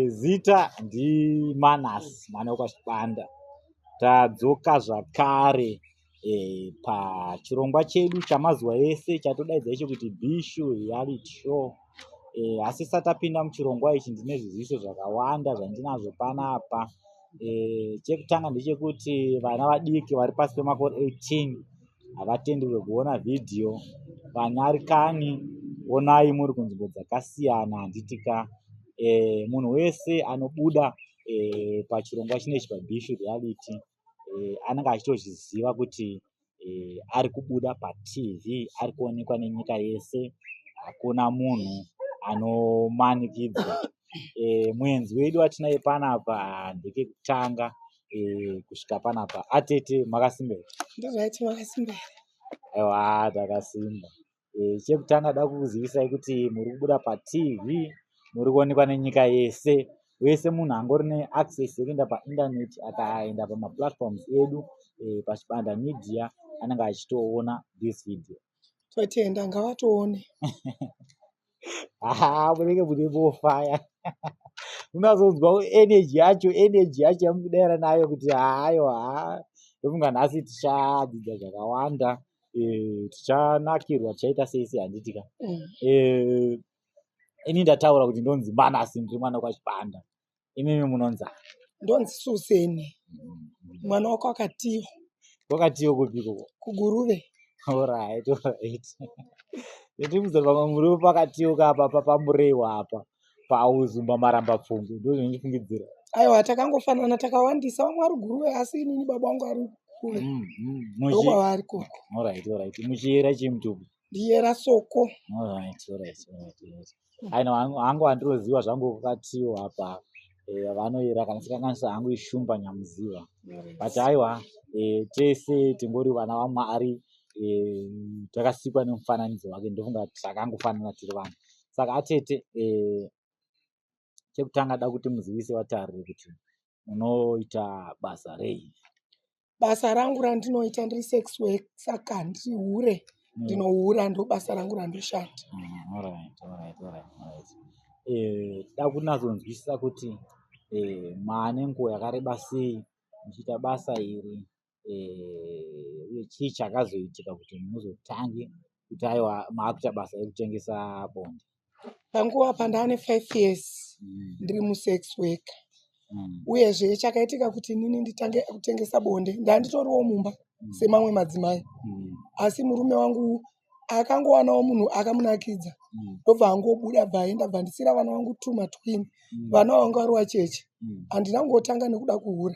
Zita ndiManasi mwana wekwaShipanda. Tadzoka zvakare pachirongwa chedu chamazuva ese chatodaidzwa icho kuti Bishu Reality Show. Asi tisati tapinda muchirongwa ichi ndine zviziviso zvakawanda zvandinazvo panapa. Chekutanga ndechekuti vana vadiki vari pasi pemakore 18 havatenderwi kuona vhidhiyo. Vanyari kanyi onai muri kunzvimbo dzakasiyana. Handitika munhu wese anobuda pachirongwa chinechi paBishu Reality anenge achitozviziva kuti ari kubuda paTV, ari kuonekwa nenyika yese. Hakuna munhu anomanikidzwa. Muenzi wedu watinaye panapa ndekekutanga kusvika panapa. Atete makasimba here? Ndozvaiti makasimba here? Aiwa, takasimba. Chekutanga da kukuzivisai kuti muri kubuda paTV, muri kuonekwa nenyika yese. Wese munhu angori neaccess yekuenda paindaneti akaenda pamaplatforms edu paChipanda Media anenge achitoona this video. Totenda ngavatoone. Munenge mune mofaya. Unazonzwa energy yacho yamukudaira nayo kuti haiwa ndofunga nhasi tichadzidza zvakawanda, tichanakirwa, tichaita seisi handitika. Ini ndataura kuti ndonzi Manasi ndiri mwana wekwaShipanda. Imimi munonza? Ndonzi Suseni mwana wakwakatiyo. Kwakatiyo kupiko? Kuguruve. Alright. Ndiri pamwe muri pakatiyo kapa pamurewa apa pauzumba maramba pfungwe ndizvo ndinofungidzira. Aiwa, takangofanana takawandisa. Vamwe vari Guruve asi inini baba vangu ari Guruve. Ndokwavari koko. Alright. Muchiyera chimutubu? Ndiyera Soko. Alright. Aino hangu handinoziva zvangu kwakatiyo apa vanoyera kana sikanganisa hangu ishumba nyamuziva. But aiwa tese tingori vana vaMwari, takasikwa nemufananidzo wake. Ndofunga takangofanana tiri vanhu. Saka atete chekutanga da kuti muzivise vatariri kuti munoita basa rei. Basa rangu randinoita ndiri sex work, saka ndiri hure. Ndinohura ndo basa rangu randoshanda. Alright. Da kunazonzwisisa kuti maane nguva yakareba sei muchiita basa iri, uye chii chakazoitika kuti muzotange kuti aiwa maakuita basa rekutengesa bonde? Panguva pandane 5 years ndiri musex work. Uyezve chakaitika kuti nini nditange kutengesa bonde, ndanditoriwo mumba semamwe madzimai. Asi murume wangu akangowanawo munhu akamunakidza. Ndobva angobuda bva aenda bva ndisira vana vangu 2 matwin. Vana vangu vari wacheche. Handina kungotanga nekuda kuhura.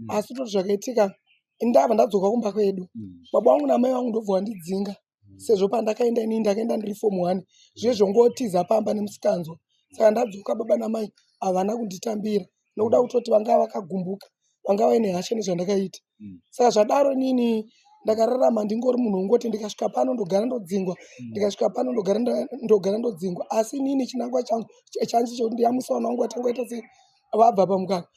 Asi toto zvakaitika ndabva ndadzoka kumba kwedu. Baba vangu namai vangu ndobva vandidzinga. Sezvo pandakaenda inini ndakaenda ndiri form 1. Zvizvo zvongotiza pamba nemusikanzwa. Saka ndadzoka baba namai havana kunditambira. Nokuda kutoti vanga vakagumbuka. Vanga vaine hasha nezvandakaita. Saka zvadaro nini ndakararama ndingori munhu ungoti ndikasvika pano ndogara ndodzingwa. Ndikasvika pano ndogara ndodzingwa. Asi nini chinangwa changu changu ndiyamusa vana vangu vatangoita sei vabva pamukaka.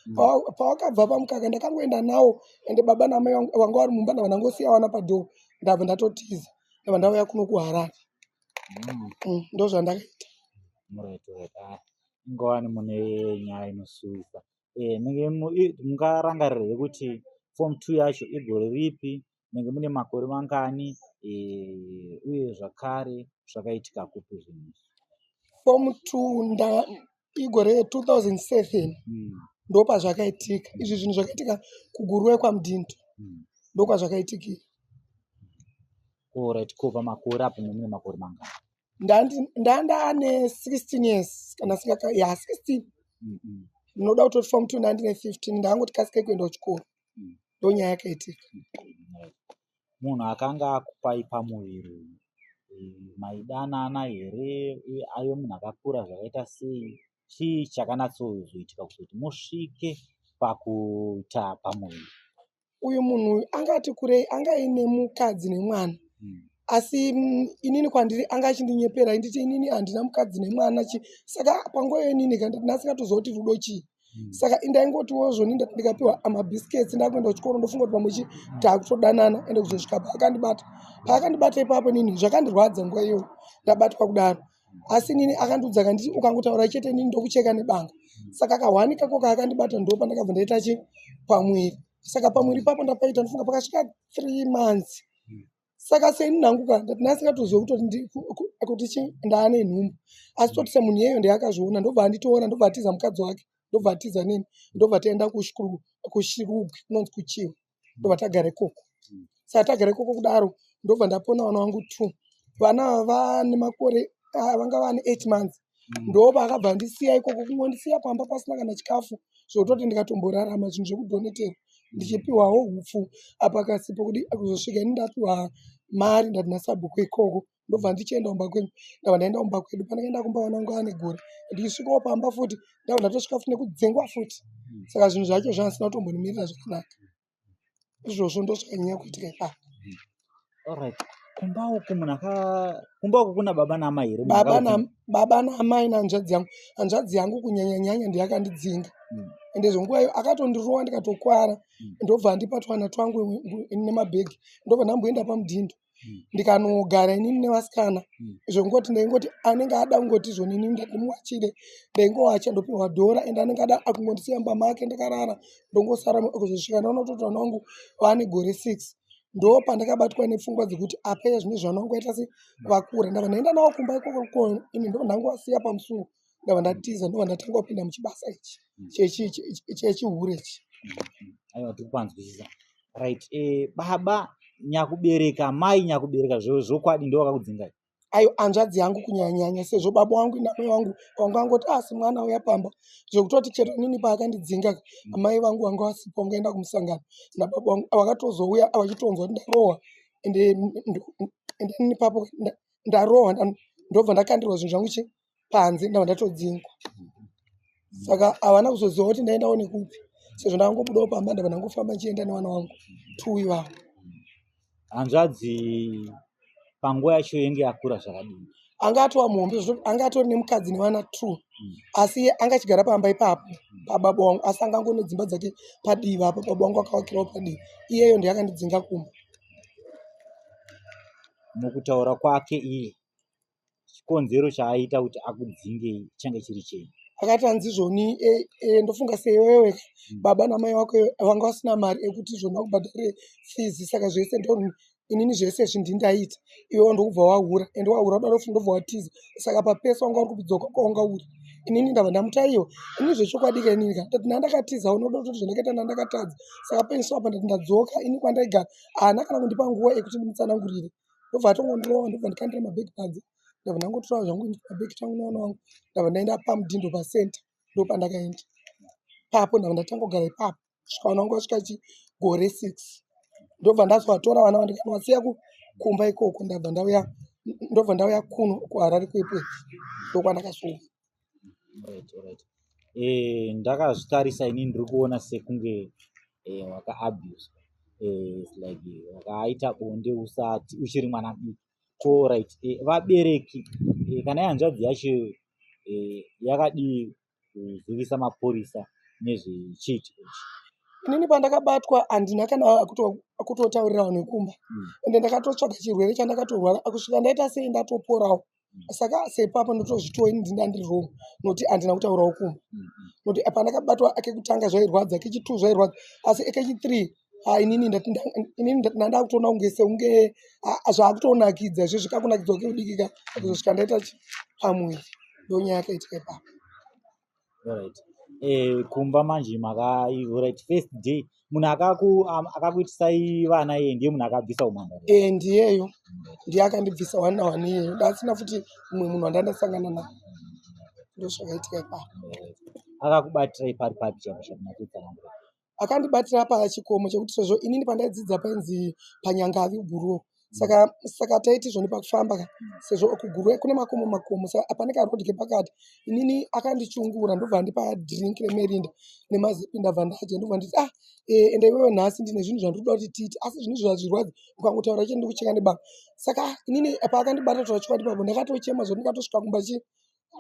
Pavakabva pamukaka ndakangoenda nawo ende baba namai vanga vari mumba ndabva ndangosiya vana padhoo. Ndabva ndatotiza. Ndabva ndauya kuno kuHarare. Ndozvandakaita. Ingowani mune nyaya inosuwisa. Mungarangarira kuti form 2 yacho igore ripi, munenge mune makore mangani, uye zvakare zvakaitika kupi zvinhu? Form 2 igore 2007 ndopa zvakaitika. Izvi zvinhu zvakaitika kuGuruve kwaMudindo. Ndokwa zvakaitikira. Alright, ko pamakore apo mune makore mangani? Ndane 16 years kana singaka 16. Ndinoda kutoti form 2 ndandine 15 ndangoti kasike kuenda kuchikoro. Ndonyaya yakaitika. Munhu akanga akupai pamuviri maidanana here, uye aive munhu akakura zvakaita sei? Chii chakanatsozoitika kuti musvike pakuita pamuviri? Uyu munhu angati kurei, anga aine mukadzi nemwana. Asi inini kwandiri anga achindinyeperera nditi inini handina mukadzi nemwana. Saka panguva inini ndasingatoziva kuti rudo chii. Saka ndaingotiwo zvoni ndikapiwa amabhisiketsi ndakuenda kuchikoro ndofunga kuti pamwe takutodanana ende kuzosvika paakandibata. Paakandibata ipapo nini zvakandirwadza nguva iyoyo ndabatwa kudaro. asi nini akandiudza akanditi ukangotaura chete nini ndokucheka nebanga. Saka kahwani kako kaakandibata ndo pandakabva ndaita chi pamwiri. Saka pamwiri papo ndapaita ndofunga pakasvika 3 months. Saka seni nanguka ndati ndasingatoziva kuti chi ndaane nhumbu. Asi toti semunhu iyeyo ndeyakazviona ndobva anditora ndobva atiza mukadzi wake ndobva atiza nini ndobva taenda kushirugwi kunonzi kuchiwa ndobva tagara ikoko. Saka tagara ikoko kudaro ndobva ndapona vana vangu 2. Vana vane makore vanga vane 8 months. Ndobva akabva ndisiya ikoko kungondisiya pamba pasina kana chikafu zvototi ndikatomborarama zvinhu zvekudhonetera ndichipiwawo hupfu apa kasipo kuti kuzosvika ini ndapiwa mari ndati nasabhuku ikoko ndobva ndichienda kumba kwenyu. Ndabva ndaenda kumba kwedu pandakaenda kumba vana vangu ane gore ndichisvikawo pamba futi ndabva ndatosvika futi nekudzengwa futi. Saka zvinhu zvacho zvandisina kutombonimirira zvakanaka. Izvozvo ndo zvakanyanya kuitika ipapo. Alright. Kumba uku kuna baba namai here? Baba namai nanzvadzi yangu. Hanzvadzi yangu kunyanya ndiyakandidzinga. Ende zvonguvayo akatondirowa ndikatokwara ndobva andipa twana twangu nemabhegi ndobva ndamboenda pamudhindo ndikanogara inini nevasikana. Zvongoti ndaingoti anenge ada kungoti zvonini ndimuwachire ndaingowacha ndopiwa dhora ende anenge ada akungondisiya mumba make ndakarara ndongosara kuzosvika ndaona kuti vana vangu vaane gore 6. Ndo pandakabatwa nepfungwa dzekuti apa zvine zvana vangu aita se vakura. Ndabva ndaenda navo kumba ikoko ini ndo ndangowasiya pamusuo ndabva ndatiza ndobva ndatanga kupinda muchibasa ichi chechihure ichi. Aiwa tikupanzwisisa. Right. Baba nyakubereka mai nyakubereka zvokwadi ndo wakakudzinga. Ayo hanzvadzi yangu kunyanya sezvo baba wangu namai vangu angoti asi mwana uya pamba zvokutoti chero nini paakandidzinga amai vangu vanga vasipo vangaenda kumusangano nababa vangu vakatozouya vachitonzwa kuti ndarohwa ende nini papo ndarohwa ndobva ndakandirwa zvinhu zvangu panze ndabva ndatodzingwa. Saka havana kuzoziva kuti ndaendawo nekupi sezvo ndakangobudawo pamba ndabva ndangofamba ndichienda nevana vangu 2 ivavo. Hanzvadzi panguva yacho yenge yakura zvakadini? Anga atova muhombe anga atori nemukadzi nevana 2 asi anga achigara pamba ipapo pababa wangu asi anga angone dzimba dzake padivi apa baba wangu akavakirawo padivi. Iyeyo ndiyakandidzinga kumba. Mukutaura kwake iye chikonzero chaaita kuti akudzinge change chiri chei? Akati hanzizvoni ndofunga sewewe baba namai wako vanga vasina mari ekuti izvona kubhadhare fees saka zvese inini zvese zvindindaita iwewe ndokubva wahura ende wahura kudaro futi ndobva watiza saka papesa wanga uri kubidzoka kwawanga uri inini ndabva ndamutaiwa ini zvechokwadi kanini ndati ndandakatiza unoda kuti zvandakaita ndandakatadza saka peniswa apa ndati ndadzoka ini kwandaigara haana kana kundipa nguva yekuti ndimutsanangurire ndobva atongondirowa ndobva ndikandira mabhegi panze ndabva ndangotora zvangu mabhegi tangu nawana wangu ndabva ndaenda pamudhindo pasenta ndopandakaenda papo ndabva ndatangogara ipapo kusvika vana vangu vasvika gore 6 ndobva ndazovatora vana vandikanowasiya kumba ikoko ndobva ndauya kuno kuHarare kwepweti ndokwandakasowa. Right. Ndakazvitarisa inini ndiri kuona sekunge wakaabused like wakaita bonde usati uchiri mwana diki. So right, vabereki kana hanzvadzi yacho yakadii kuzivisa mapurisa nezvechiitiko ichi? Inini pandakabatwa handina kana kutotaurira vanhu vekumba ende ndakatotsvaga chirwere chandakatorwara kusvika ndaita sei ndatoporawo. Saka sepapo ndotozvitoa ini ndinda wrong noti handina kutaurawo kumba noti pandakabatwa akekutanga zvairwadza kechi2 zvairwadza asi ekechi3 inini ndati ndanda kutoona kunge zvaakutonakidza izvo zvikakunakidzwa keudikika kuzosvika ndaita pamwiri ndonyaya yakaitika ipapo. Alright. Kumba manje right, first day munhu akakuitisai vana iye ndiye munhu akabvisa umhandara? Ndiyeyo ndiye akandibvisa 1 na 1 iyeyo ndasina futi mumwe munhu wandandasangana naye ndo zvakaitika ipapo. Akakubatirai pari chakunakudzana? Akandibatira pachikomo chekuti sezvo inini pandaidzidza painzi panyangavi guruwo saka taiti zvoni pakufamba sezvo kuguruwo kune makomo saka apane karodhi kepakati inini akandichungura ndobva ndipa drink remerinda nemazipi ndabva ndaje ndobva nditi ende iwewe nhasi ndine zvinhu zvandinoda kuti tiite asi zvinhu zvazvirwadzi ukangotaura chete ndikucheka nebanga. Saka inini paakandibata twachikwadi papo ndakatochema zvoti ndakatosvika kumba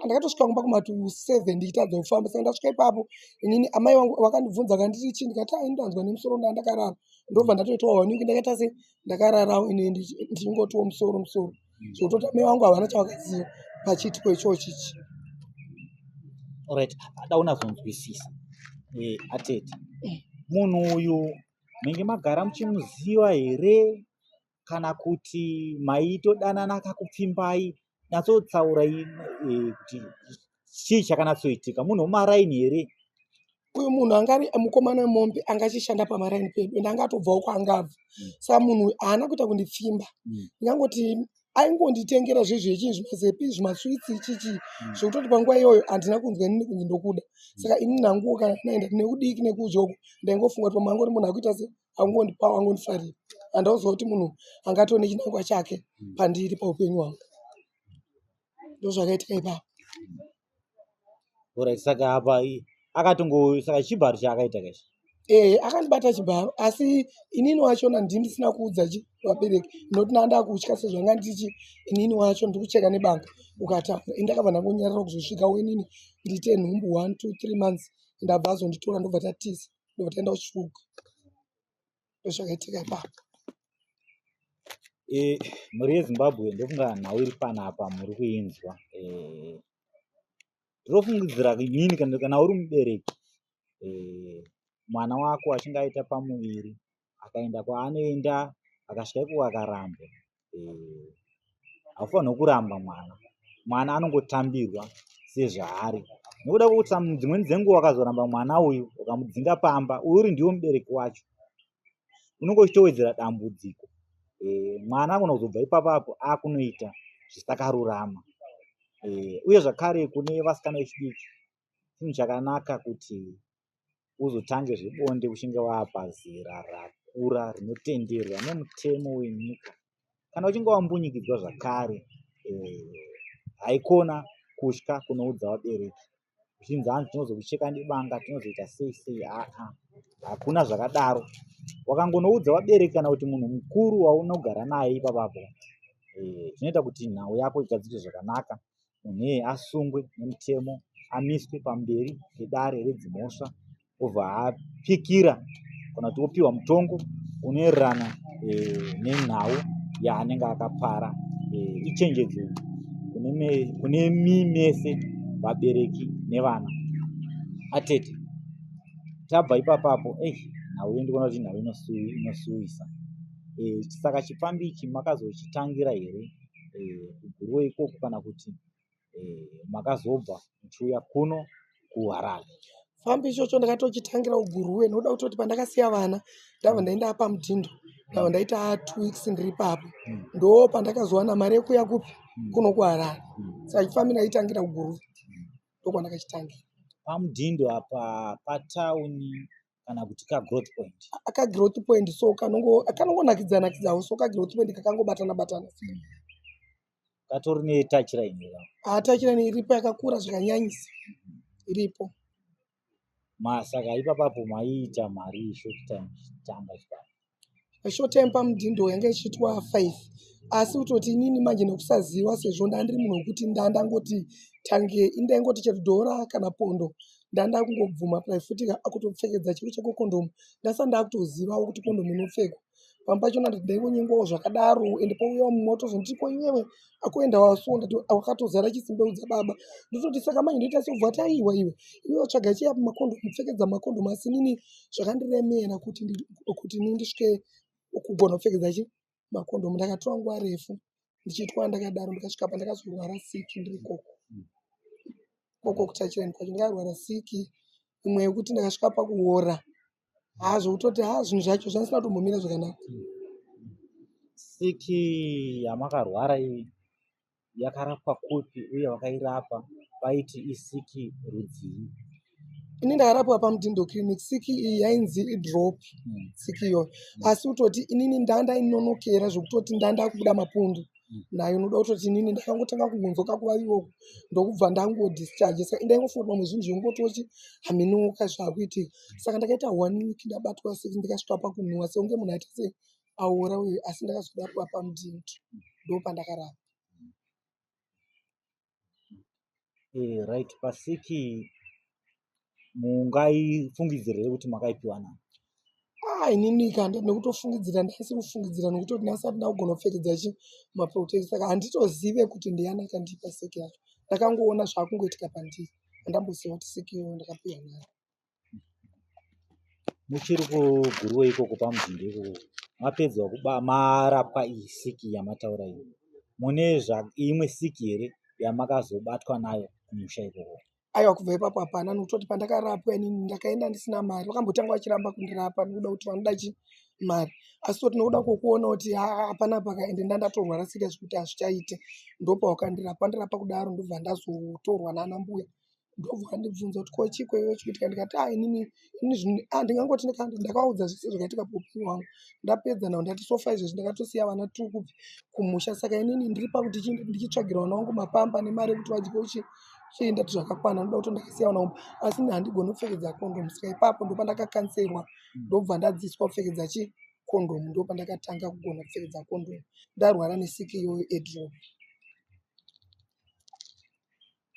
ndakatosvika kumba kumatu 7 ndichitadza kufamba saka ndasvika ipapo inini amai vangu vakandibvunza akanditi chii ndikati indanzwa nemusoro ndandakarara ndobva ndatoitawo hwaningi ndakaita se ndakararawo ine ndichingotiwo musoro zvokutoti amai vangu havana chavakaziva pachiitiko ichochi ichi. Alright, ada unazonzwisisa Atete, munhu uyu munge magara muchimuziva here kana kuti maitodanana akakupfimbai? Natsotsaurai kuti chii chakanatsoitika. Munhu womaraini here? Uyu munhu angari mukomana wemombe angachishanda pamaraini pedu ende angatobvawo kwaangabva. Saka munhu haana kuita kundipfimba. Ndingangoti aingonditengera zvezvechi zvimazepi zvimaswitsi chichi zvekutoti panguva iyoyo handina kunzwa inini kunzi ndokuda. Saka ini nanguwo kana naenda neudiki nekujoko ndaingofunga kuti pamangori munhu akuita se angondipawo angondifarira. Handauziva kuti munhu angatone chinangwa chake pandiri paupenyu hwangu. Ndozvakaitika ipapo. Alright, saka apa saka chibharo chaakaita kachi? Akandibata chibharo asi inini wachona ndisina kuudza vabereki noti nanda kutya sezvanga ndichi inini wacho ndikucheka nebanga ukataura. Indakabva ndangonyarara kuzosvika wenini ndiite nhumbu 1 2 3 months ndabva azonditora ndobva tatiza ndobva taenda kuchiruka. Ndozvakaitika ipapo. Mhuri yeZimbabwe ndofunga nhau iri panapa muri kuinzwa. Ndinofungidzira inini kana uri mubereki mwana wako achinge aita pamuviri akaenda kwaanoenda akasvika iko akaramba, haufanirwi kuramba mwana anongotambirwa sezvaari. Nokuda kwokuti dzimweni dzenguva wakazoramba mwana uyu ukamudzinga pamba, uri ndiwo mubereki wacho, unenge uchitowedzera dambudziko. Mwana anogona kuzobva ipapapo akunoita zvisakarurama. Uye zvakare kune vasikana vechidiki, chinhu chakanaka kuti uzotange zvebonde uchinge wapa zera rakura rinotenderwa nemutemo wenyika. Kana uchinge wambunyikidzwa zvakare, haikona kutya kunoudza vabereki uchinzi hanzi tinozokucheka nebanga, tinozoita sei sei. Hakuna zvakadaro. Wakangonoudza vabereki kana kuti munhu mukuru waunogara naye ipapapo, zvinoita kuti nhau yako igadzike zvakanaka. Munhu asungwe nemutemo, amiswe pamberi pedare redzimhosva, obva apikira kana kuti opiwa mutongo unoererana nenhau yaanenge akapara. Ichenjedzo kune mimese vabereki nevana. Atete, tabva ipapapo nhau iyo ndikuona kuti nhau inosuwisa. Saka chifambi ichi makazochitangira here kuGuruwe ikoko kana kuti makazobva muchiuya kuno kuHarare? Fambi ichocho ndakatochitangira kuGuruwe nokuda kutoti pandakasiya vana ndabva ndaenda paMudhindo ndabva ndaita 2 weeks ndiri ipapo. Ndo pandakazowana mari yekuya kupi kuno kuHarare. Saka chifambi ndaitangira kuGuruwe ndokwandakachitangira. PaMudhindo apa patauni kana kuti kaGrowth Point? AkaGrowth Point, so kanongonakidza so kaGrowth Point kakangobatana. Katori netouchline? Touchline iripo yakakura zvakanyanyisa iripo. Saka ipapapo maiita mari short time chitanga chipano? Short time paMudhindo yanga ichiitwa 5, asi kutoti inini manje nekusaziva sezvo ndandiri munhu wekuti ndandangoti tange indaingoti chero dhora kana pondo ndanda kungobvuma futi akutopfekedza chiro cheko kondomu ndasa ndakutozivawo kuti kondomu inopfekwa. Pamba pacho ndaingonyengawo zvakadaro ende pouya mumoto zvonditi ko iwewe akuenda wasonda wakatozara chisimbeudza baba. Ndototi saka manje ndoita sobva taiwa iwe tsvaga chiya makondomu kupfekedza makondomu. Asi inini zvakandiremera kuti ndisvike kugona kupfekedza makondomu. Ndakatora nguva refu ndichiitwa ndakadaro ndikasvika pandakazorwara siki ndiri koko kutachirani kwacho ndakarwara siki imwe yekuti ndakasvika pakuora zvokutoti zvinhu zvacho zvanisina kutombomira zvakanaka. Siki yamakarwara iyi yakarapwa kupi uye wakairapa paiti isiki rudzii? Ini ndakarapwa paMudhindo Clinic. Siki iyi yainzi idrop siki iyoyo, asi kutoti inini ndanda inonokera zvokutoti ndanda kubuda mapundu nayo noda kutoti inini ndakangotanga kugonzoka kuvaviwoko ndokubva ndangodhischarge. Saka ndaingofunga pamwe zvinhu zvongotochi haminuka zvakuitika. Saka ndakaita 1 week ndabatwa 6 ndikasvika pakunhuwa seunge munhu aita se aura uyu, asi ndakazorapwa paMudhindo ndo pandakarapwa. Right, pasiki mungaifungidzira kuti makaipiwa nani? inini kanda nekutofungidzira ndaisi kufungidzira nokutoti ndasati ndakugona kupfekedza chi maprotect saka handitozive kuti ndiani akandipa seki yacho. Ndakangoona zvaakungoitika pandiri, handamboziva kuti seki iyoyo ndakapiwa nayo. Muchiri kuguruwe ikoko paMujinga ikoko mapedzwa marapwa iyi siki yamataura iyi, mune imwe siki here yamakazobatwa nayo kumusha ikoko? Aiwa, kubva ipapo hapana, nokutoti pandakarapwa inini ndakaenda ndisina mari. Vakambotanga vachiramba kundirapa nokuda kuti vanoda chi mari, asi toti nokuda kwokuona kuti hapana pakaende ndandatorwara siriasi zvekuti hazvichaite, ndopavakandirapa. Vandirapa kudaro ndobva ndazotorwa naana mbuya, ndobva vandibvunza kuti ko chiko iwe chikuitika. Ndikati inini ndingangoti ndakavaudza zvese zvakaitika paupenyu hwangu. Ndapedza nhau ndati sofa izvezvi ndakatosiya vana tiri kumusha, saka inini ndiri pakuti ndichitsvagira vana vangu mapamba nemari yekuti vadye uchi chiindati zvakakwana, ndoda kuti ndakasiya vana vangu, asi handigoni kupfekedza kondomu. Saka ipapo ndopandakakanserwa, ndobva ndadziswa kupfekedza chi kondomu. Ndopandakatanga kugona kupfekedza kondomu, ndarwara nesiki iyoyo edrop.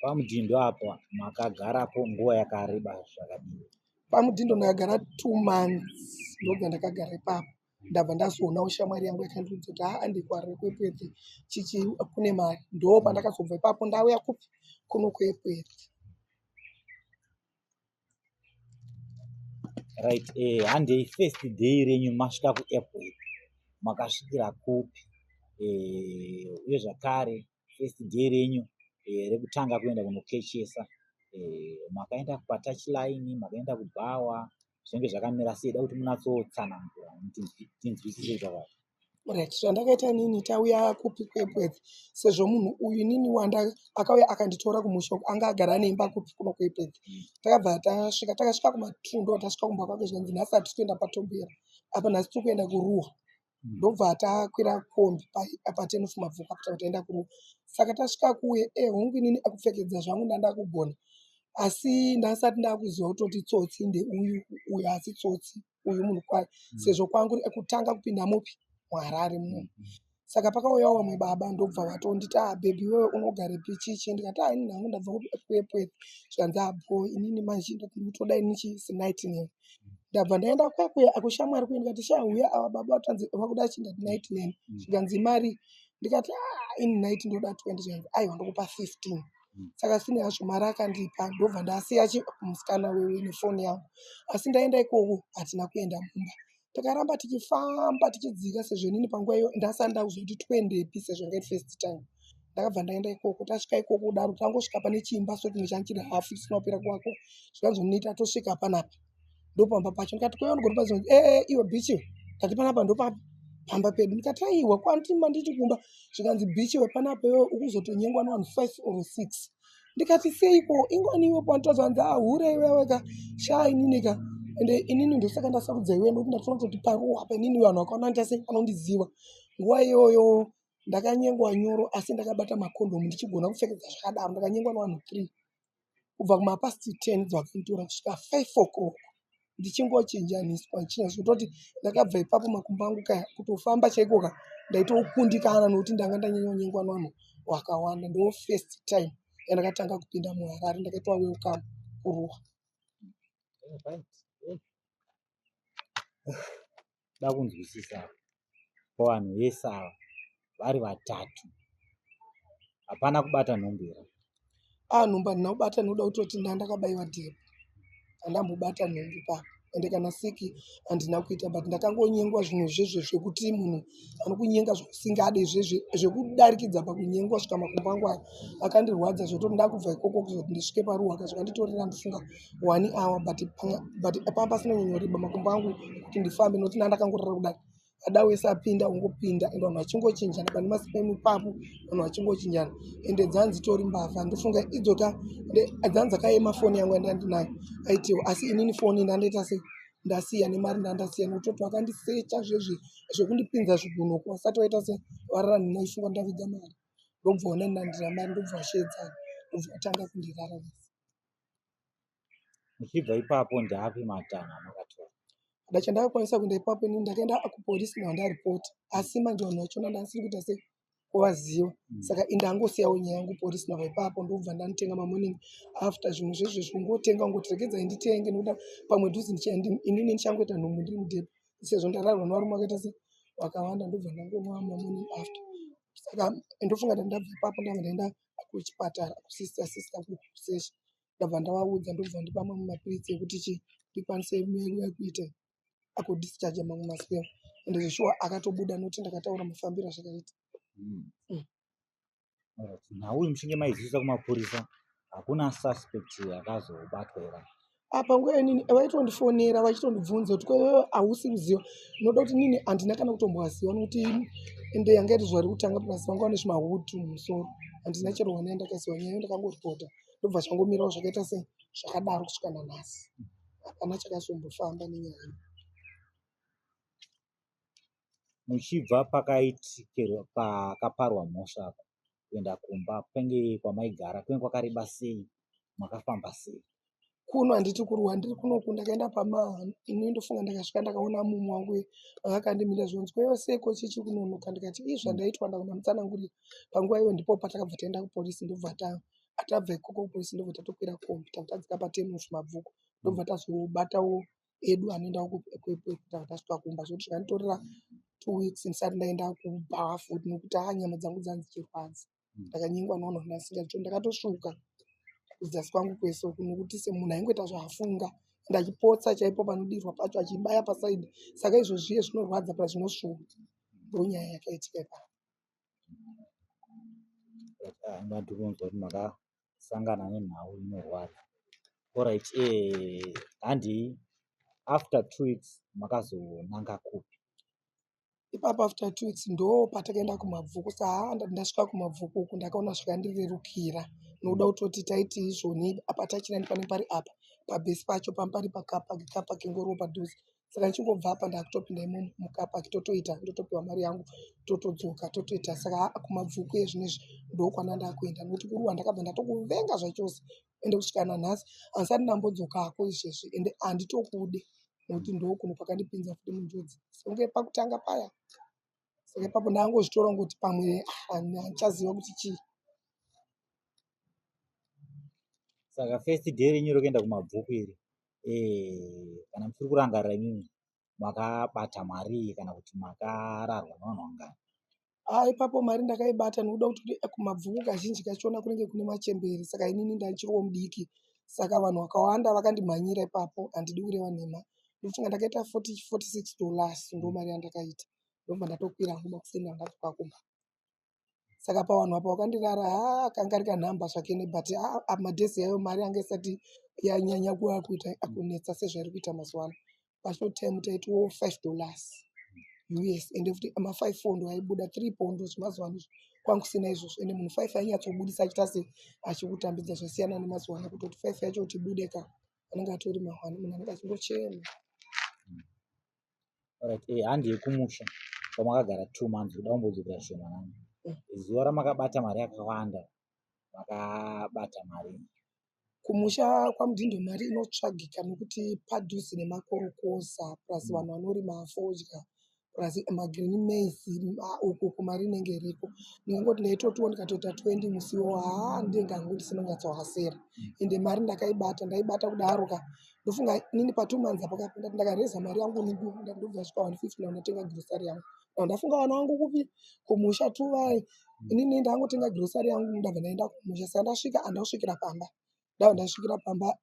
PaMudhindo apa makagarapo nguva yakareba zvakadini? PaMudhindo ndakagara 2 months, ndobva ndakagara ipapo. Ndabva ndazoonawo shamwari yangu yakandiudza kuti handikwarire kwepwete chichi kune mari. Ndo pandakazobva ipapo ndauya kupi kuno kwepwete. Right. Handei first day renyu masvika kuairport makasvikira kupi? Uye zvakare first day renyu rekutanga kuenda kunokechesa, makaenda patouchline, makaenda kubhawa, zvinenge zvakamira sei? Da kuti munyatsotsanangura tinzwisise zvakare. Right, zvandakaita nini, tauya kupi kwepwete, sezvo munhu uyu nini akauya akanditora kumusha anga agara neimba kupi kuno kwepwete. Takabva takasvika kumatundo, tasvika kumba kwake zvanzi nhasi hatisi kuenda paTombera, apa nhasi tiri kuenda kuRuwa. Ndobva takwira kombi pa10 of Mabvuka kuti taenda kuRuwa. Saka tasvika kuye hongu inini akupfekedza zvangu ndanda kugona, asi ndasati ndakuziva kutoti tsotsi ndeuyu hasi tsotsi uyu munhu kwayo, sezvo kwangu ekutanga kupinda mupi muHarare muno. Saka pakauyawo vamwe baba, ndobva vatonditi bhebhi iwewe unogarepi chichi? Ndikati inini hangu ndabva kuepwete. Zvanzi bho, inini manje ndatoda inini senight name. Ndabva ndaenda kwekwe akushamwari kuye, ndikati shauya ava baba vatanzi vakuda chi? Ndati night name. Zvikanzi mari? Ndikati ini night ndoda 20. Zvanzi aiwa ndokupa 15. Saka sine hazvo mari akandipa, ndobva ndasiya musikana wewe nefoni yangu. Asi ndaenda ikoko hatina kuenda mumba. Takaramba tichifamba tichidzika, sezvo inini panguva iyo ndasati ndakuziva kuti twendepi, sezvo ngaiti first time. Ndakabva ndaenda ikoko, tasvika ikoko kudaro tangosvika pane chiimba so chimwe chanchiri hafu chisina kupera kwako. Zvikanzi nita tosvika panapa, ndopamba pacho. Ndikati kwaiva ndigori pazvinzi iwe bichi, ndati panapa ndopamba pedu. Ndikati aiwa kwantima nditi kumba. Zvikanzi bichi wepanapa iwewe ukuzotonyengwa navanhu 5 or 6. Ndikati seiko? Ingwani iwe panto. Zvanzi hure iwewe ka shaa inini ka. Ende inini ndosaka ndasarudza iwe nokuti ndatoona kuti paruwa apa inini vanhu vakaona ndase vanondiziva. Nguva iyoyo ndakanyengwa nyoro, asi ndakabata makondomu ndichigona kupfekedza zvakadaro. Ndakanyengwa navanhu 3 kubva kumapasti 10 dzavakanditora kusvika 5 o'clock ndichingochinjaniswa zvototi ndakabva ipapo makumbo angu kaya kutofamba chaiko ka ndaitokundikana nokuti ndanga ndanyanyonyengwa navanhu wakawanda. Ndo first time yandakatanga kupinda muHarare, ndakaitwa welcome kuRuwa. Da kunzwisisa pavanhu vese ava vari vatatu, hapana kubata nhumbi here? Nhumbi handina kubata nokuda kutoti ndandakabayiwa dhebhe, handambobata nhumbi papa. Ende kana siki handina kuita, but ndakangonyengwa zvinhu zvezve zvekuti munhu anokunyenga zvousingade zvekudarikidza pakunyengwa svika makumbo angu aya akandirwadza zvototi ndakubva ikoko kuzoti ndisvike paRuwa kazvakanditorera ndofunga 1 hour, but panga pasina kunyanyoreba makumbo angu kuti ndifambe nokuti ndandakangorara kudai. Ada wese apinda ungopinda, ende vanhu vachingochinjana pane masipemu ipapo, vanhu vachingochinjana, ende dzanzi tori mbavha. Ndofunga idzoka dzanzi dzakaema foni yangu yandandinayo aitiwo, asi inini foni ndandaita sei ndasiya nemari ndandasiya, nokutoti vakandisecha zvekundipinza zvigunoko vasati vaita sei varara ndinaifunga ndavidza mari. Ndobva ona ndandira mari, ndobva vashedzana, ndobva vatanga kundirararisa. Muchibva ipapo ndeapi matanho amakatora? Chandakakwanisa kuenda ipapo inini ndakaenda kupolisi ndandaripota, asi manje vanhu vachona ndasiri kuita sei kuvaziva. Saka indangosiyawo nyaya yangu polisi navo ipapo, ndobva ndanitenga mamoning after zvinhu zvezvezvo, ngotenga ngoti regedzai nditenge nokuda pamwe dhuzi inini ndichangoita nhumbu ndiri mudhebhe. sezvo ndararwa nevarume vakaita se vakawanda, ndobva ndangomwa morning after. Saka ndofunga kuti ndabva ipapo ndanga ndaenda kuchipatara kusista kusesha, ndabva ndavaudza ndobva ndipa mamwe mapiritsi ekuti ndikwanise kuita akudhischarge mamwe maswero, ende zveshuwa akatobuda nokuti ndakataura mafambiro azvakaita. Nhau uyu muchinge maizivisa kumapurisa, hakuna suspect akazobatwa here? Apa nguva inini vaitondifonera vachitondibvunza kuti kwewewe hausi kuziva, noda kuti nini handina kana kutomboziva nokuti ende yanga iri zuva rekutanga plus vanga vane zvimahutu mumusoro, handina chero hwana yandakaziva, nyaya ndakangoripota ndobva zvangomirawo zvakaita se zvakadaro kusvika nanhasi, hapana chakazombofamba nenyaya iyi. Muchibva pakaparwa mhosva apa kuenda kumba kwenge kwamaigara kwenge kwakareba sei, makafamba sei? Kuno handiti kurwa, ndiri kunoku ndakaenda ini ndofunga ndakasvika ndakaona mumu wangu akandimira zvonzi kwewe seko chichi kunonoka, ndikati zvandaitwa ndaona mutsanangurira. Panguva iyoyo ndipo patakabva taenda kupolisi, ndobva tabva ikoko kupolisi ndobva tatokwira kombi tadzika paTemuzi Mabvuku, ndobva tazobatawo edu anoenda kuta tasvika kumba, zvokuti zvakanditorera 2 weeks ndisati ndaenda kubhaa futi nokuti nyama dzangu dzanga dzichirwadza, ndakanyengwa naona nasingacho, ndakatosvuka kuzasi kwangu kwese nokuti semunhu aingoita zvaafunga ende achipotsa chaipo panodirwa pacho achibaya pasaidhi, saka izvozviye zvinorwadza plus zvinosvuka, ndonyaya yakaitika ipapo. Ndatikunzwa kuti makasangana nenhau inorwadza. Alright, handei after 2 weeks makazonanga kupi? Ipapo after 2 weeks ndo patakaenda kuMabvuku. Ndasvika kuMabvuku uku ndakaona zvakandirerukira nokuda kutoti taiti izvoni apa tachirani pane pari apa pabhesi pacho pari pakapaki ngoriwo padhuze, saka ndichingobva apa ndakutopinda imomo mukapaki ndotopiwa mari yangu totodzoka totoita. Saka kuMabvuku ezvinezvi ndokwana ndakuenda nokuti kuruwa ndakabva ndatokuvenga zvachose, ende kusvika nanhasi handisati ndambodzokako izvezvi, ende handitokude nokuti ndokuno kwakandipinza futi munjodzi songe pakutanga paya. Saka ipapo ndangozvitora ngokuti pamwe handichaziva kuti chii. Saka first day renyu rokuenda kuMabvuku iri, kana muchiri kurangarira imimi, makabata mari kana kuti makararwa nevanhu vangani? Ipapo mari ndakaibata nokuda kuti kuMabvuku kazhinji kachona kunenge kune machemberi, saka inini ndachiriwo mudiki, saka vanhu vakawanda vakandimhanyira ipapo, handidi kureva nhema. Ndofunga ndakaita $46 ndo mari yandakaita, ndobva ndatokwira hangu makuseni ndadzoka kumba. Saka pavanhu apa vakandirara akanga ari kanhamba zvakene, but madhezi ayo mari anga isati yanyanya kuita kunetsa sezvairi kuita mazuva ano. Pashort time taitiwo $5 US, ende futi ma5 pondo aibuda 3 pondo zvemazuva ano kwangu kusina izvozvo, ende munhu 5 ainyatsobudisa achiita se achikutambidza, zvasiyana nemazuva ano kutoti 5 yacho kuti ibude ka anenge atori mahwani, munhu anenge achingochema. Alright, handei kumusha kwamakagara 2 months kuda kumbodzokera shomanana. Zuva ramakabata mari yakawanda, makabata mari? Kumusha kwaMudhindo mari inotsvagika nokuti padhuze nemakorokoza plus vanhu vanorima fodya plus magreen maize uku mari inenge iriko. Ndingangoti ndaitotiwo ndikatoita 20 musiwo ndingangu ndisinonyatsowasera, ende mari ndaibata kudaro ka. Ndofunga inini pa2 months apakapinda ndakareza mari yangu ndobva svika 150 ndatenga grocery yangu. Ndafunga vana vangu kupi kumusha tu vai, inini ndangotenga grocery yangu ndabva ndaenda kumusha. Saka ndasvika handasvikira pamba, ndasvikira pamba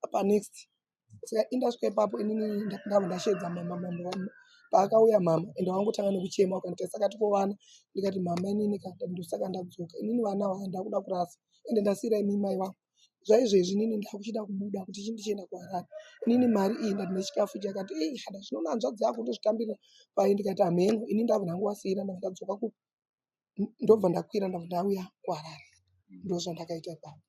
apa next. Saka indasvika ipapo inini ndabva ndashedza mama paakauya mama ende wangotanga nekuchema wakandita saka tikovana, ndikati mama inini ndosaka ndadzoka, inini vana ndakuda kurasa, ende ndasiyira imi mai vangu. Zvaizvezvi inini ndakuchida kubuda kuti chindichienda kuHarare, inini mari iyi ndati nechikafu chakati hada zvinoona hanzvadzi yako ndozvitambira pai, ndikati hameno inini ndabva ndangovasiyira ndabva ndadzoka ku ndobva ndakwira ndabva ndauya kuHarare, ndozvandakaita ipapo.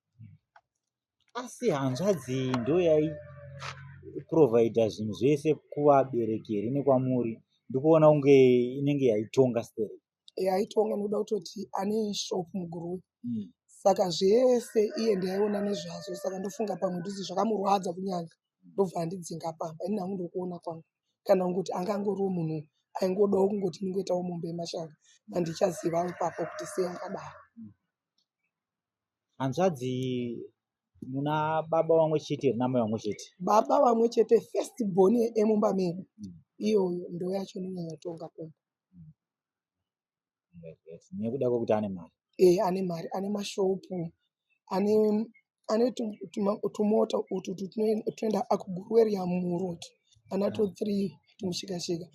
Asi hanzvadzi ndo yaiprovhaidha zvinhu zvese kuvabereki here nekwamuri? Ndikuona unge inenge yaitonga stere. Yaitonga nokuda kutoti ane shopu muguruwe, saka zvese iye ndaiona nezvazvo, saka ndofunga pamwe ndizvo zvakamurwadza kunyanya, ndobva andidzinga pamba. Ini hangu ndokuona kwangu, kana kungoti anga angoriwo munhu aingodawo kungoti ningoitawo mombe yemashaga, handichaziva ipapo kuti sei akadaro. Hanzvadzi muna baba vamwe chete namai vamwe chete? Baba vamwe chete, first born emumba medu, iyoyo ndo yacho inonyanya kutonga kumba. nekuda kwekuti ane mari. Ane mari, ane mashopu, ane tumota utu tunoenda akuguruweria muroti anato 3 tumushika-shika.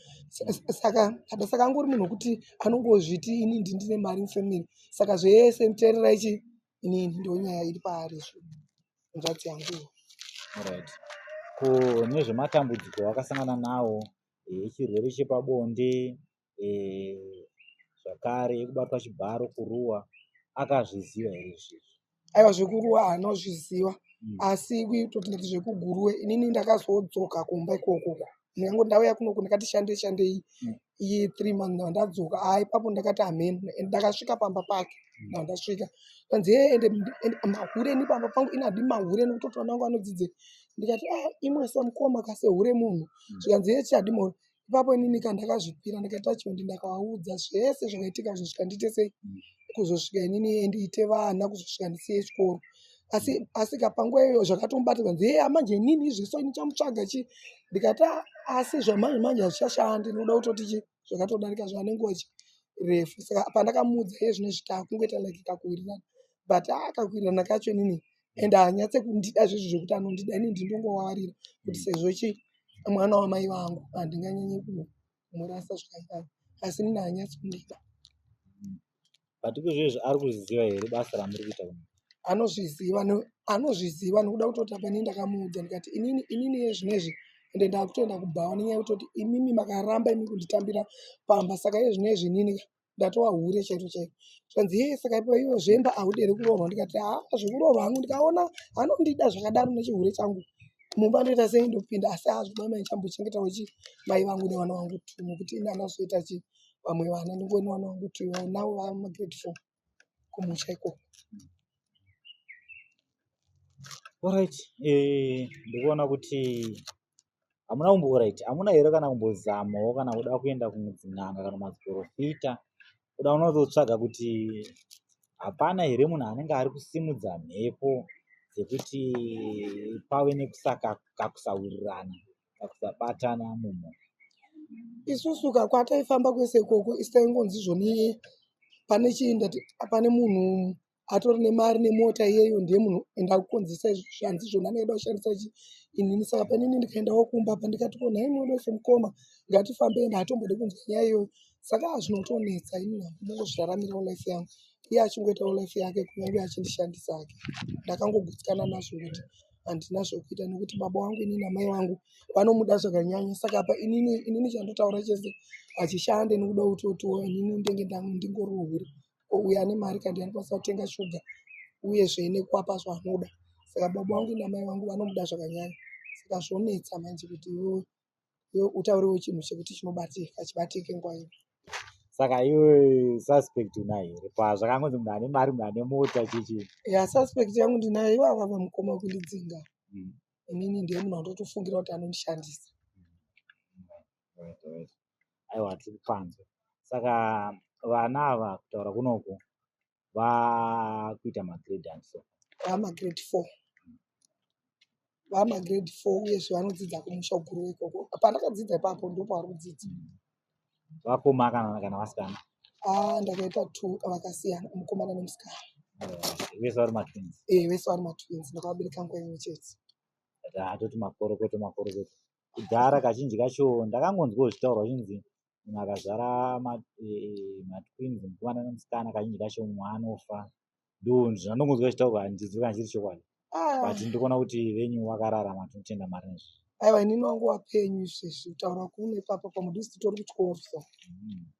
Saka angori munhu wekuti anongozviti ini ndine mari mufamily, saka zvese muteerera ichi inini ndo nyaya iri paari nzvadzi yangu. Alright. Kune zvematambudziko wakasangana nawo echirwere chepabonde zvakare ekubatwa chibharo kuruwa, akazviziva here izvizvi? Aiwa, zvekuruwa haanozviziva, asi kutoti zvekuguruwe inini ndakazodzoka kumba ikoko. Nyange ndauya kunoku ndakati shandei iye 3 months ndadzoka, ipapo ndakati amen, ndakasvika pamba pake ndasvika kanzi ende mahure ni pamba pangu ina hadi mahure nokutoti vana vangu vanodzidze. Ndikati imwe samukoma kase hure munhu zvikanzi yechi hadi mahure. Ipapo inini ndakazvipira ndikati achiwendi ndakaudza zvese zvakaitika kuzosvika ndiite sei, kuzosvika inini ndiite vana, kuzosvika ndisiye chikoro. Asi kapanguva iyoyo zvakatomubata kanzi manje inini izviso ini chamutsvaga chi. Ndikati asi zvamanje manje hazvichashandi, ndinoda kutoti zvakatodarika zvane nguva refu. Saka pandakamuudza zvinezvi takungoita like kakuwirirana, but kakuwirirana kacho inini ende haanyatse kundida zvizvo zvokuti anondida, inini ndinongovavarira kuti sezvo mwana wamai vangu handinganyanye kumurasa zvakadaro, asi inini haanyatsi kundida. But kuzvizvi ari kuzviziva here basa ramuri kuita kuno? Anozviziva nokuda kutoti apa inini ndakamuudza ndikati inini yezvinezvi ende ndakutoenda kubhawa nenyaya yekutoti imimi makaramba imi kunditambira pamba, saka yezvinezvi inini ndatova hure chaito chaiko. Zvanzi saka ipo iwo zvemba haudere kuroorwa. Ndikati zvekuroorwa hangu ndikaona anondida zvakadaro nechihure changu mumba ndoita sei ndopinda, asi zvimwe chambochengetawo mai vangu nevana vangu tu, nokuti ini anazoita vamwe vana ndingoni vana vangu tu navo vama grade 4 kumusha ikoko. Alright, ndikuona kuti hamuna here kana kumbozamawo kana kuda kuenda kumudzin'anga kana madziprofita, kuda unozotsvaga kuti hapana here munhu anenge ari kusimudza mhepo dzekuti pave nekusaka kakusawirirana kakusabatana mumwe. Isusu kwataifamba kwese ikoko isitaingonzi zvoni pane munhu atori nemari nemota iyeyo ndiye munhu enda kukonzesa zvanzi zvona anoeda kushandisa inini. Saka panini ndikaendawo kumba pandikati ko nhai mwodo semukoma ngatifambe ende hatombode kunzwa nyaya iyoyo. Saka zvinotonetsa inini ndingozviraramirawo life yangu, iye achingoitawo life yake kunyange achandishandisa hake. Ndakangogutsikana nazvo kuti handina zvokuita nokuti baba vangu inini namai vangu vanomuda zvakanyanya. Saka apa inini chandotaura chese hachishande nokuda kutotiwo inini ndenge ndingoriwo hure uyo ane mari kandi anokwanisa kutenga shuga uyezve nekuapa zvaanoda. Saka baba vangu namai vangu vanomuda zvakanyanya. Saka zvonetsa manje kuti iwe utauriwo chinhu chekuti chibatike nguva ino. Saka iwe suspect unayo here pazvakangonzi munhu ane mari munhu ane mota chichi? Suspect yangu ndinayo ivava vamukoma kundidzinga. Inini ndiye munhu wandotofungira kuti anondishandisa. Aiwa, tiri kupanzwa. Saka vana ava kutaura kunoku vakuita magrade and so vamagrade 4 vamagrade 4 uyezve vanodzidza kumusha guru ikoko. Pandakadzidza ipapo ndipo pavari kudzidza. Vakoma kana vasikana? Ndakaita 2 vakasiyana, mukomana nemusikana. Vese vari matwins? Vese vari matwins, ndakavabereka nguva imwe chete. Atoti makorokoto. Kudhara kazhinji kacho ndakangonzwawo zvitaurwa chinzi munhu akazara matwins mukomana nemusikana kazhinji kacho mumwe anofa. Ndo zvandongonzwa zvitaurwa, handizivi kana chiri chokwadi. But ndikuona kuti venyu vakararama, tinotenda Mwari nezvo. Aiwa, inini wangu wapenyu izvezvi kutaura kuno ipapo pamudhuzi titori kuchikoro so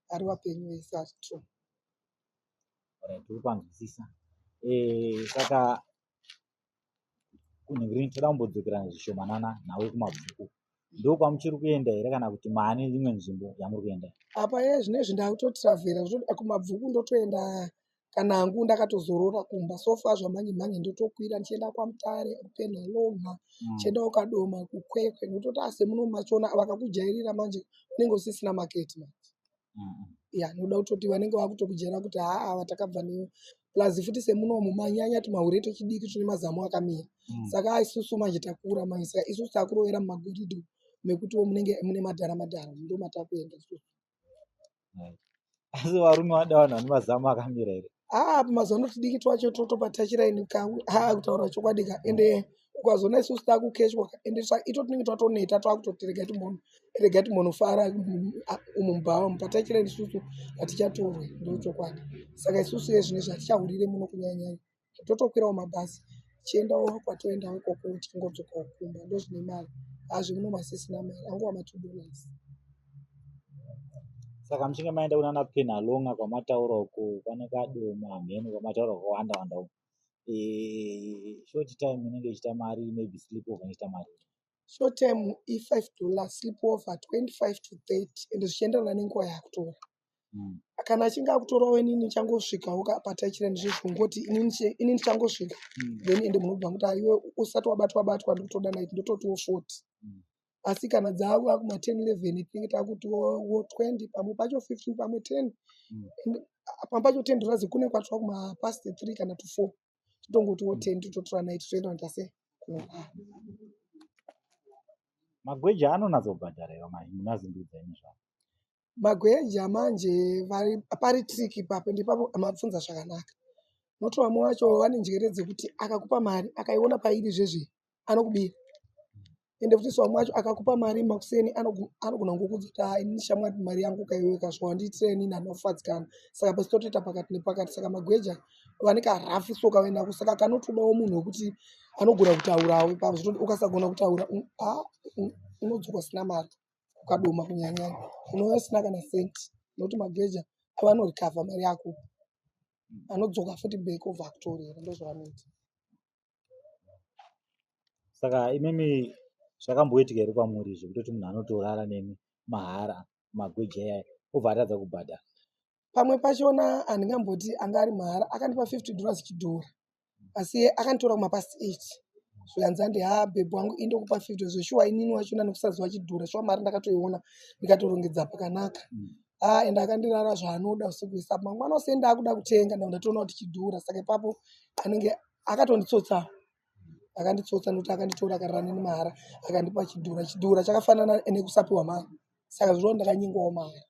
ari wapenyu vese azvitro. Tiri kupanzwisisa. Saka kunhingirini toda kumbodzokera zvishomanana nawe kumabvuku. Ndokwamuchiri kuenda here kana kuti maane imwe nzvimbo yamuri kuenda? Apa zvinezvi ndakutotiravhera kumabvuku ndotoenda kana hangu ndakatozorora kumba. Sofa zvamanje ndotokwira ndichienda kwaMutare, kuPenhalong'a, chienda ukadoma kuKwekwe. Ndototi ase muno machona vakakujairira manje unenge usisina maketi manje. Noda kutoti vanenge vakutokujaira kuti vatakabva newe. Plus futi semunomu manyanya tumahure tochidiki tune mazamu akamira. Saka isusu manje takura manje, saka isusu takurovera mumagoridho mekutiwo munenge mune madhara ndo matakuenda Asi varume vada vanhu vane mazamu akamira here? mazuva ano tidiki twacho totopa tachiraini kutaura chokwadi ka ende ukazoona isusu takukechwa ende ito tinenge twatoneta twakutoti regai timbonofara umu mubhawa mupatachiraini isusu hatichatorwe ndo chokwadi. Saka isusu yezvinezvi hatichahurire muno kunyanyanya totokwirawo mabhazi tichiendawo kwatoendawo ikoko tichingodzokawo kumba ndo zvine mari. Hazvimuno masisina mari angova $2. Saka muchinge maenda kunana Penalonga kwamataura uko pane kadoma mheni kwamataura kwawanda wanda uko. Short time inenge ichita mari, maybe sleep over ichita mari. Short time $5, sleep over 25 to 30 ende zvichienderana nenguva yakutora. Kana achinge akutorawo inini changosvikawo patachiraini izvozvo ngoti inini changosvika then ende munobva muti iwe usati wabatwa ndikutoda naiti ndototiwo 40. Asi kana dzava kuma 10 11 tinenge takutiwo 20 pamwe pacho 15 pamwe 10 pamwe pacho 10 razi kune kwatwa kuma past 3 kana to 4 totongotiwo 10 tototora naiti toenda ndase kunogara. Magweja anonatsobhadhara iwa munazindudza ini zvavo. Magweja manje pari trick ipapo ndipapo amabvunza zvakanaka. Noti vamwe vacho vane njere dzekuti akakupa mari akaiona pairi zvezve anokubira. Ende futi vamwe vacho akakupa mari makuseni anogona ngokudzota inini shamwari mari yangu kaiweka zvawandiitira inini handinofadzikana. Saka basi totoita pakati nepakati. Saka magweja vane karafu soka vaendako. Saka kanotodawo munhu wekuti anogona kutaurawo ipapo zvitoti ukasagona kutaura unodzoka usina mari ukadoma kunyanyanya unouya usina kana senti nokuti magweja avanorikavha mari yako anodzoka futi back obva akutorera ndozvavanoita. Saka imimi zvakamboitika here kwamuri zvekutoti munhu anotorara nemi mahara magweja iyaya obva atadza kubhadhara? Pamwe pachona handingamboti anga ari mahara, akandipa $50 chidhora asi akanditora kumapast 8 zvikanzi handi bhebhi wangu indokupa 50 zveshuwa inini wachona nekusaziva chidhura shuwa mari ndakatoiona ndikatorongedza pakanaka. Ende akandirara zvaanoda usiku hwese apo mangwana ose ndakuda kutenga ndatoona kuti chidhura. Saka ipapo anenge akatonditsotsawo akanditsotsa nokuti akanditora akarara neni mahara akandipa chidhura chakafanana nekusapiwa mari. Saka zvino ndakanyingwawo mahara.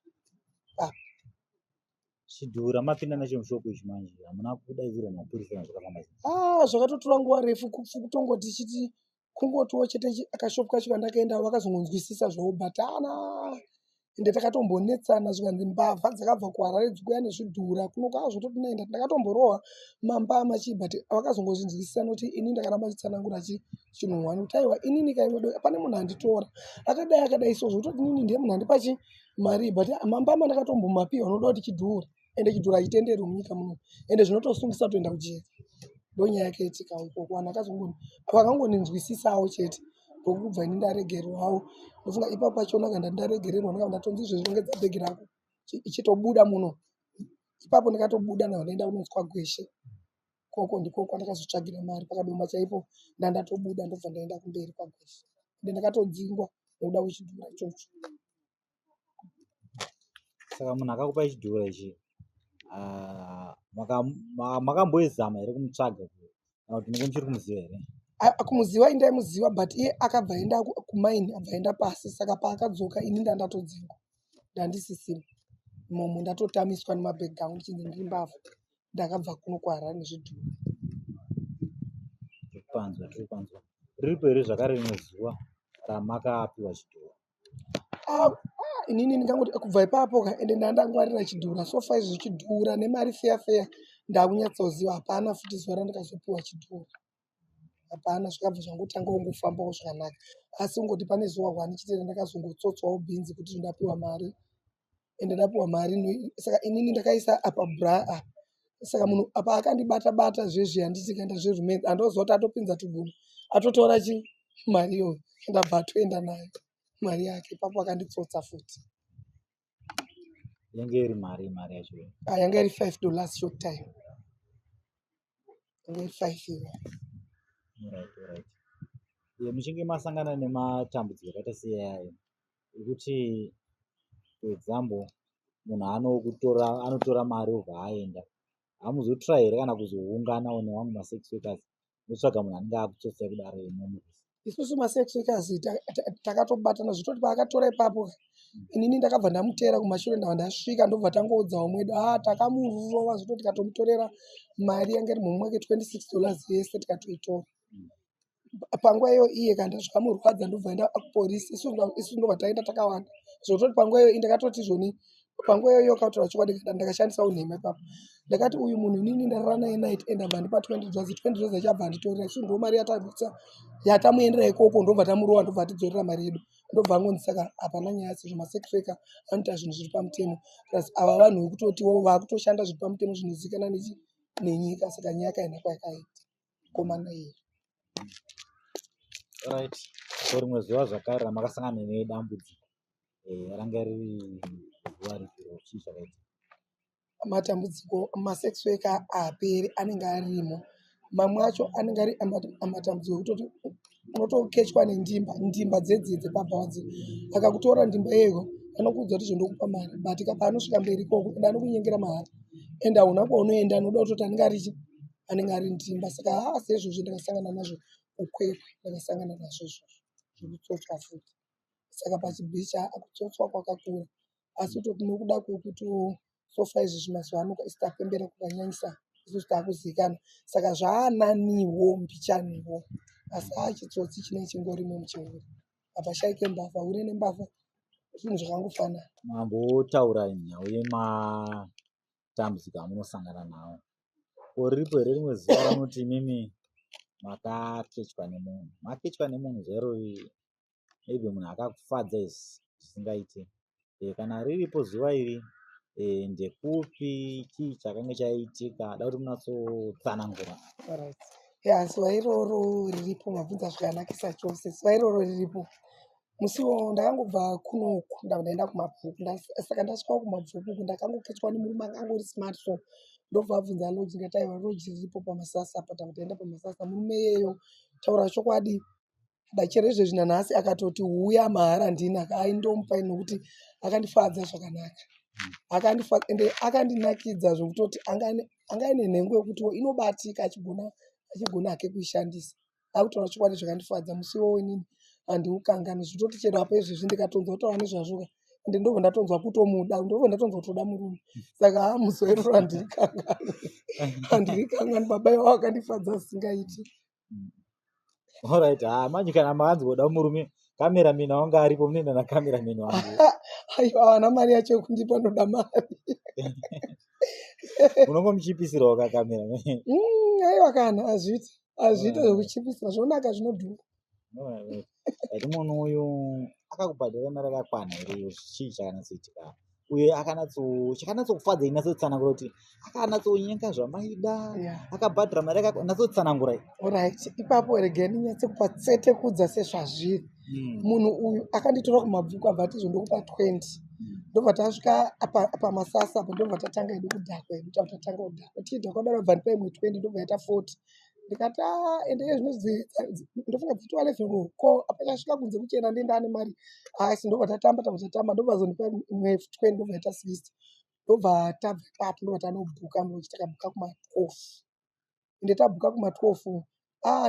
Chidhura mapinda nacho mushoko ichi manje hamuna kudaidzirwa mapurisa nezvakafamba sei? Zvakatotora nguva refu kutongoti chiti kungotiwo chete akashopu kacho kandakaenda vakazongonzwisisa zvawo bhatana ende takatombonetsana zvikanzi mbavha dzakabva kuHarare dzikuya nezvidhura kuno kwazvototi naenda ndakatomborohwa mamba machibhati vakazongozvinzwisisa nokuti ini ndakaramba chitsanangura chinhu wani kuti aiwa inini kaiwedo pane munhu anditora akadai so zvototi inini ndiye munhu handipa mari but mamba mandakatombomapiwa unoda kuti chidhura ende chidhura hachitenderwi munyika muno ende zvinotosungisa toenda kujeka. Ndonyaya yakaitika ukoko vanhu vakangoninzwisisawo chete ndokubva ini ndaregerwawo ndofunga ipapo pachona kana ndaregererwa ndakabva ndatonzi zvezvirongedza bhegi rako ichitobuda muno. Ipapo ndakatobuda ndaenda kunonzwa Gweshe koko ndiko kwandakazotsvagira mari pakadoma chaipo ndandatobuda ndobva ndaenda kumberi kwaGweshe ende ndakatodzingwa nekuda kwechidhura ichocho. Saka munhu akakupai chidhura ichi makamboizama here kumutsvaga kana kuti munenge muchiri kumuziva here? Kumuziva indaimuziva but iye akabva enda kumaini abva enda pasi. Saka paakadzoka ini ndandatodzingwa ndandisisina imomo ndatotamiswa nemabhegi angu ndichinzi ndiri mbavha ndakabva kuno kuHarare nezvidhura. Tiripanzwa riripo here zvakare rimwe zuva ramakapiwa chidhura? Inini ndingangoti kubva ipapo ende ndandangwarira chidhura so far izvi chidhura nemari feya ndakunyatsoziva hapana futi zuva randakazopiwa chidhura. Hapana, zvakabva zvangotanga kungofambawo zvakanaka. Asi ungoti pane zuva hwani chitenda ndakazongotsotsawo bhinzi kuti ndapiwa mari ende ndapiwa mari. Saka inini ndakaisa apa bra saka munhu apa akandibata zvezvi handiti kaenda zverumedzi andoziva kuti atopinza tuguma atotora mari iyoyo ndabva atoenda nayo mari yake. Ipapo akanditsotsa futi. Yange iri mari yacho? Yanga iri $5 short time. Yanga iri 5 iwe. Alright. Muchinge masangana nematambudziko akaita seyayo ekuti for example munhu anotora mari obva aenda, hamuzotry here kana kuzounganawo nevamwe masex workers motsvaga munhu anenge akutsotsai kudaro imomo? isusu masex workers takatobatana zvitoti paakatora ipapo inini ndakabva ndamutera kumashure ndabva ndasvika ndobva tangoudzawo mwedu takamurova zvitoti tikatomutorera mari yange iri mumwe wake $26 yese tikatoitora. Panguva iyo iye kana zvakamurwadza ndobva enda kupolisi, isu ndobva taenda takawanda zvototi panguva iyo ndakatoti zvoni panguva iyo kautaura chokwadi ndakashandisa unhema ipapo ndakati uyu munhu inini ndarara naye night end abva ndipa $20 achabva anditorera isu ndo mari yatamuendera ikoko ndobva tamurova ndobva atidzorera mari yedu ndobva angonzi saka hapana nyaya sezvo masex worker anoita zvinhu zviri pamutemo plus ava vanhu vekutotiwo vakutoshanda zviri pamutemo zvinozivikanwa nenyika saka nyaya kaenda kwayakaita komana iye. Right. So rimwe zuva zvakare ramakasangana nedambudziko ranga riri zuva ripiro chii zvakaita? Matambudziko masex worker haaperi anenge arimo, mamwe acho anenge ari matambudziko ekutoti unotokechwa nendimba dzedzidze pabhazi akakutora ndimba iyeyo anokuudza kuti zvondokupa mari but paanosvika mberi ikoko ende anokunyengera mahari ende hauna kwaunoenda anoda kutoti anenge ari ndimba saka sezvozvo ndakasangana nazvo ukwekwe ndakasangana nazvo zvekutsotswa futi saka pachibhicha akutsotswa kwakakura asi kutoti nokuda kwekuti sofa izvi mazuva ano isi tapembera kukanyanyisa isusu taakuzikana saka zvaananiwo mbichaniwo asi chitsotsi chinenge chingorimo muchinguri hapashaike mbavha ure nembavha zvinhu zvakangofanana. Mambotaura nhau yematambudziko amunosangana nawo riripo here rimwe zuva ranoti imimi makakechwa nemunhu zvaro maybe munhu akakufadza isi zvisingaite kana riripo zuva iri ndekupi chii chakanga chaitika da kuti munatsotsanangura? Zuva iroro riripo mabvunza zvakanakisa chose. Zuva iroro riripo musiwo ndakangobva kunoku ndabva ndaenda kumabvuku saka ndasvika kumabvuku ndakangokechwa nemurume angangori smart so ndobva abvunza loji ndikati aiwa loji riripo pamasasa apa ndabva ndaenda pamasasa murume iyeyo taura chokwadi dachero izvezvi nanhasi akatoti uya mahara ndina aindomupai nokuti akandifadza zvakanaka ende akandinakidza zvokutoti anga ine nhengo yekuti inobatika achigona hake kuishandisa akutaura chokwadi zvakandifadza musiwo wenini handiukangani zvitoti chero apa izvezvi ndikatonzwa kutaura nezvazvoka ende ndobva ndatonzwa kutomuda ndobva ndatonzwa kutoda murume saka muzuva iroro handirikangani baba iwavo akandifadza zvisingaiti. Alright, manje kana maanzi kuda murume kamerameni wanga aripo munoenda nakamerameni wangu aiwa havana mari yacho yekundipa ndoda mari unongomuchipisirawo kakamerameni aiwa kana hazviita zvekuchipisira zvonaka zvinodhura. Ati munhu uyu akakubhadhara mari akakwana here chii chakanatsoitika uye chakanatsokufadza inatsotsanangura kuti akanatsonyenga zvamaida akabhadhara mari natsotsanangurai. Alright, ipapo regai ndinyatsokupa tsete kudza sezvazviri. Munhu uyu akanditora kumabvuku abva ati zvondokupa 20 ndobva tasvika pamasasa apa ndobva tatanga edu kudhakwa edu tabva tatanga kudhakwa tichidhakwa kudaro abva ndipa imwe 20 ndobva yaita 40 ndikati ende zvinozvi ndofunga kuti 12 ko apa tasvika kunze kuchena ndienda ane mari asi ndobva tatamba ndobva zondipa imwe 20 ndobva yaita 60 ndobva tabva ipapo ndobva tanobhuka mlochi takabhuka kuma-12 ende tabhuka kuma-12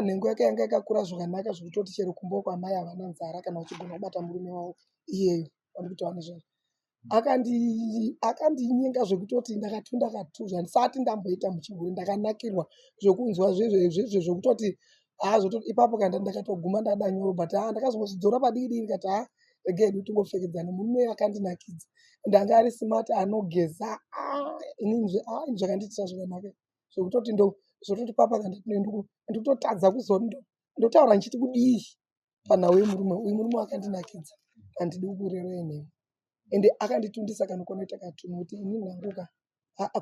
nhengo yake yanga yakakura zvakanaka zvokutoti chero kumba kwamai havana nzara kana uchigona kubata murume wavo iyeyo vanoti wane zvazvo akandinyenga zvekutoti ndakatuzva ndisati ndamboita muchiguri ndakanakirwa zvokunzwa zvezvezvezve zvokutoti zvototi ipapo kanda ndakatoguma ndada nyoro but ndakazongochidzora padii ndikati regai edu tingopfekedzana murume akandinakidza ndanga ari smart anogeza inini zvakandiitira zvakanaka zvokutoti zvototi papa kanda ndikutotadza ndotaura ndichiti kudii panhau yemurume uyu murume akandinakidza handidi kurero enhema ende akanditundisa kanokonoita katunu kuti inini nanguka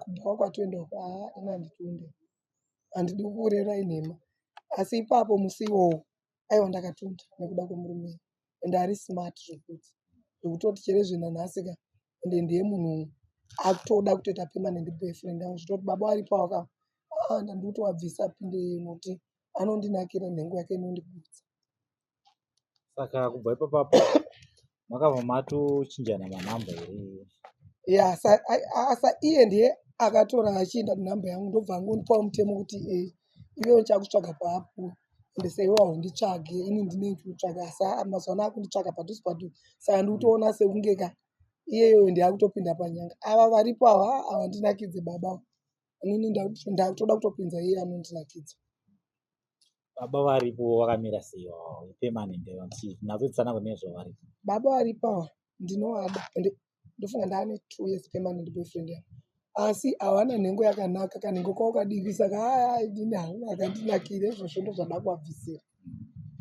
kubvawa kwatoenda uko ina handitunde handidi kurera enhema asi ipapo musi iwowo aiwa ndakatunda nekuda kwemurume ende ari smart zvokutoti chero zvinanhasika ende ndiye munhu atoda kutoita permanent boyfriend yangu zvitoti baba aripo waka ndandiri kutowabvisa pinde nokuti anondinakira nhengo yake inondikudza. Saka kubva ipapapo makabva matochinjana manhamba here? Asa iye ndiye akatora achienda nenhamba yangu ndobva angondipawo mutemo kuti iwewe chakutsvaga paapo ndiseiwawo nditsvage ini ndinenge kutsvaga asi mazuva ano akunditsvaga padhuze padhuze saka ndikutoona sekunge ka iyeyo ndakutopinda panyanga. Ava varipo ava havandinakidze baba, inini ndakutoda kutopinza iye anondinakidza. Baba varipo vakamira sei permanent nazodisana kwemene zvavaripo? Baba varipo ava ndinovada ende ndofunga ndaane 2 years permanent boyfriend yangu, asi havana nhengo yakanaka, kanhengo kavo kadiki, saka inini havandinakire izvozvo ndozvada kuvabvisira,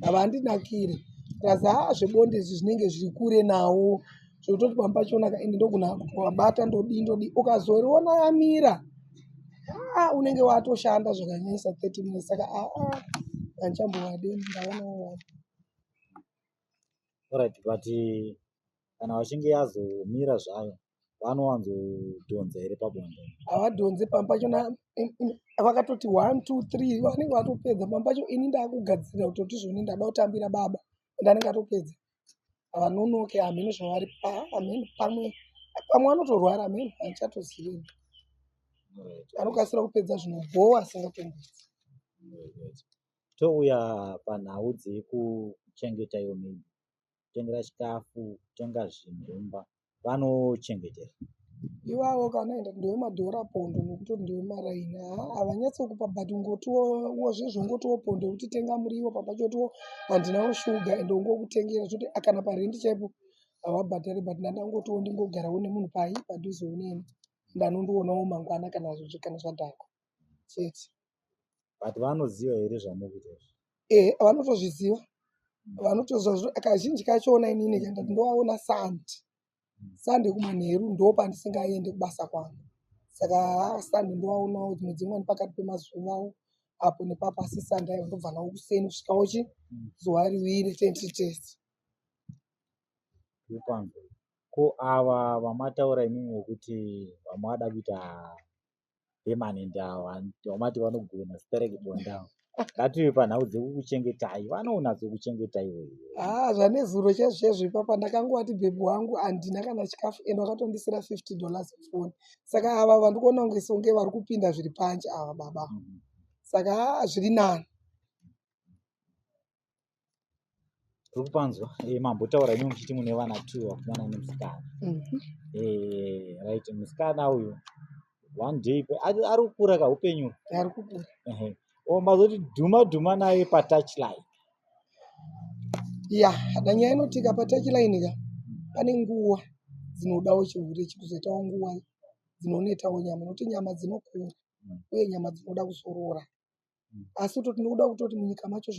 havandinakire raza zvebonde izvi zvinenge zviri kure nawo zvototi pamwe pachona ende ndogona kuvabata ndodi ukazoriona yamira unenge watoshanda zvakanyanyisa 30 minutes, saka handichambovadi ndaonawo. Alright, but kana vachinge yazomira zvayo vanowanzodhonza here pabonde? Havadhonze, pamwe pachona vakatoti 1 2 3 vanenge vatopedza. Pamwe pacho ini ndakugadzirira kutoti zvoni ndada kutambira baba ndanenge atopedza, havanonoke hamene zvavari hamene, pamwe vanotorwara hamene, handichatozivi, anokasira kupedza zvinobhowa asingatomboedzi. Touya panhau dzekuchengeta iwo mimba, kutengera chikafu, kutenga zvinhumba, vanochengetera Ivavo kana enda ndevemadhora pondo nokutoti ndevemaraini havanyatsokupa, but ungotiwo zvezvo ungotiwo pondo yekutitenga muriwo, papachotiwo handinawo shuga ende ungokutengera zvoti kana parendi chaipo havabhadhari, but ndandangotiwo ndingogarawo nemunhu padhuze uneni ndanondoonawo mangwana kana zvadhakwa chete. but vanoziva here zvamukuita Vanotozviziva, vanotozviziva. Kazhinji kachona inini kaenda ndovaona sande kumanheru ndo pandisingaendi kubasa kwangu, saka sande ndovaonawo dzimwe pakati pemazuvawo apo nepapo, asi sande aiva ndobva nawo kuseni kusvikawo zuva riwire tenditesi. Ko ava vamataura imimi wekuti vamada kuita permanent ava vamati vanogona zita rekubonda ava, ngative panhau dzekukuchengetai, vanonatsokuchengetaiwo here? Zvane zuro chezvo ipapa ndakangowati bhebhi wangu handina kana chikafu ende wakatondisira $50 foni, saka ava vandikuona kunge songe vari kupinda zviri panje ava baba, saka zviri nani. Tiri kupanzwa mambotaura imi muchiti mune vana 2 vakomana nemusikana. Right, musikana uyu one day ari kukura kaupenyu, Ari kukura. mazoti dhuma naye patouchline. Nyaya inotika patouchline ka pane nguva dzinodawo chihure chikuzoitawo nguva dzinonetawo nyama, nokuti nyama dzinokura uye nyama dzinoda kuzorora, asi tinoda kutoti munyika macho